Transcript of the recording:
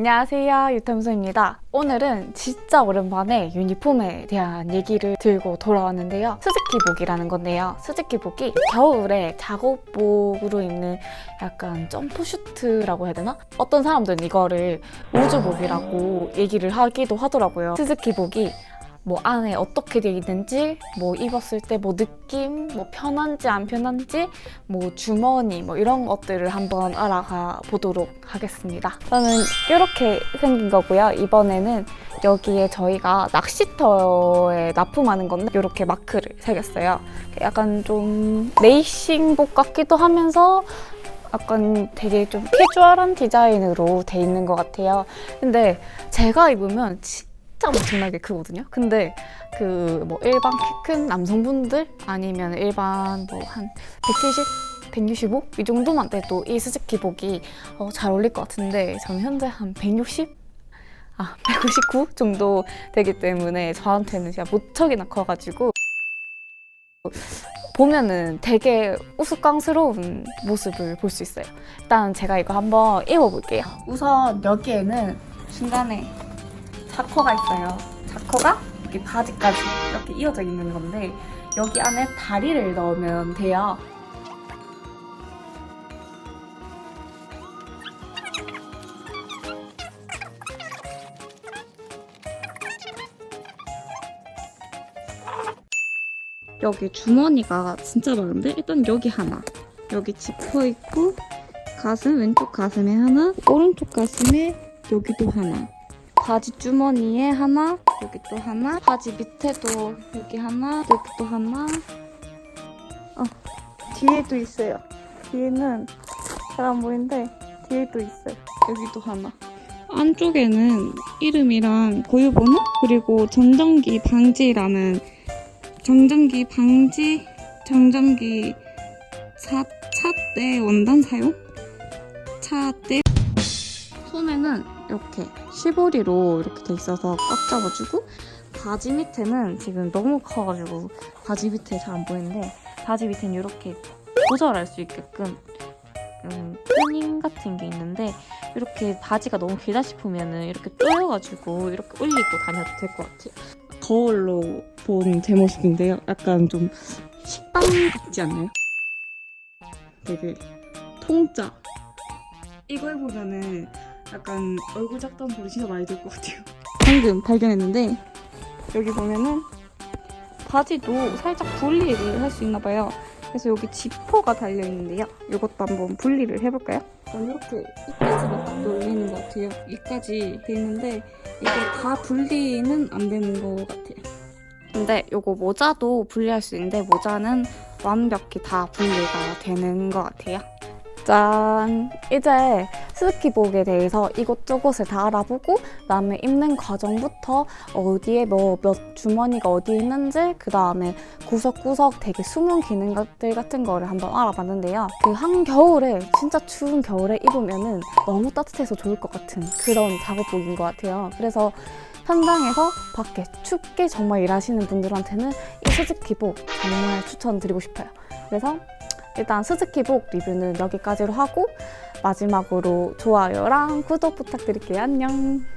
안녕하세요, 유탐수입니다. 오늘은 진짜 오랜만에 유니폼에 대한 얘기를 들고 돌아왔는데요. 스즈키복이라는 건데요. 스즈키복이 겨울에 작업복으로 입는 약간 점프슈트라고 해야 되나? 어떤 사람들은 이거를 우주복이라고 얘기를 하기도 하더라고요. 스즈키복이 뭐 안에 어떻게 되어 있는지, 뭐 입었을 때 뭐 느낌, 뭐 편한지 안 편한지, 뭐 주머니 뭐 이런 것들을 한번 알아가 보도록 하겠습니다. 저는 이렇게 생긴 거고요. 이번에는 여기에 저희가 낚시터에 납품하는 건데 이렇게 마크를 새겼어요. 약간 좀 레이싱복 같기도 하면서 약간 되게 좀 캐주얼한 디자인으로 돼 있는 것 같아요. 근데 제가 입으면 진짜 엄청나게 크거든요. 근데 그 뭐 일반 키 큰 남성분들 아니면 일반 뭐 한 170, 165 이 정도만 돼도 이 스즈키복이 잘 어울릴 것 같은데 저는 현재 한 160? 199 정도 되기 때문에 저한테는 진짜 무척이나 커가지고 보면은 되게 우스꽝스러운 모습을 볼 수 있어요. 일단 제가 이거 한번 입어볼게요. 우선 여기에는 중간에 자커가 있어요. 자커가 여기 바지까지 이렇게 이어져 있는 건데 여기 안에 다리를 넣으면 돼요. 여기 주머니가 진짜 많은데 일단 여기 하나, 여기 지퍼 있고 가슴, 왼쪽 가슴에 하나, 오른쪽 가슴에 여기도 하나, 바지 주머니에 하나, 여기 또 하나, 바지 밑에도 여기 하나, 여기 또 하나, 뒤에도 있어요. 뒤에는 잘 안 보이는데 뒤에도 있어요. 여기도 하나. 안쪽에는 이름이랑 고유번호 그리고 정전기 방지라는 정전기 차대 원단 사용? 차대 손에는 이렇게 시보리로 이렇게 돼 있어서 꽉 잡아주고 바지 밑에는 지금 너무 커가지고 바지 밑에 잘 안 보이는데 바지 밑에는 이렇게 조절할 수 있게끔 튜닝 같은 게 있는데 이렇게 바지가 너무 길다 싶으면은 이렇게 조여가지고 이렇게 올리고 다녀도 될 것 같아요. 거울로 본 제 모습인데요. 약간 좀 식빵 같지 않나요? 되게 통짜. 이거 해보면은 약간 얼굴 작다는 소리 진짜 많이 들 것 같아요. 방금 발견했는데 여기 보면은 바지도 살짝 분리를 할 수 있나 봐요. 그래서 여기 지퍼가 달려있는데요. 이것도 한번 분리를 해볼까요? 이렇게 이까지만 딱 열리는 것 같아요. 이까지 돼 있는데 이게 다 분리는 안 되는 것 같아요. 근데 요거 모자도 분리할 수 있는데 모자는 완벽히 다 분리가 되는 것 같아요. 짠! 이제 스즈키복에 대해서 이곳저곳을 다 알아보고 그다음에 입는 과정부터 어디에 몇 주머니가 어디에 있는지 그다음에 구석구석 되게 숨은 기능들 같은 거를 한번 알아봤는데요. 그 한겨울에 진짜 추운 겨울에 입으면은 너무 따뜻해서 좋을 것 같은 그런 작업복인 것 같아요. 그래서 현장에서 밖에 춥게 정말 일하시는 분들한테는 이 스즈키복 정말 추천드리고 싶어요. 그래서 일단 스즈키복 리뷰는 여기까지로 하고 마지막으로 좋아요랑 구독 부탁드릴게요. 안녕!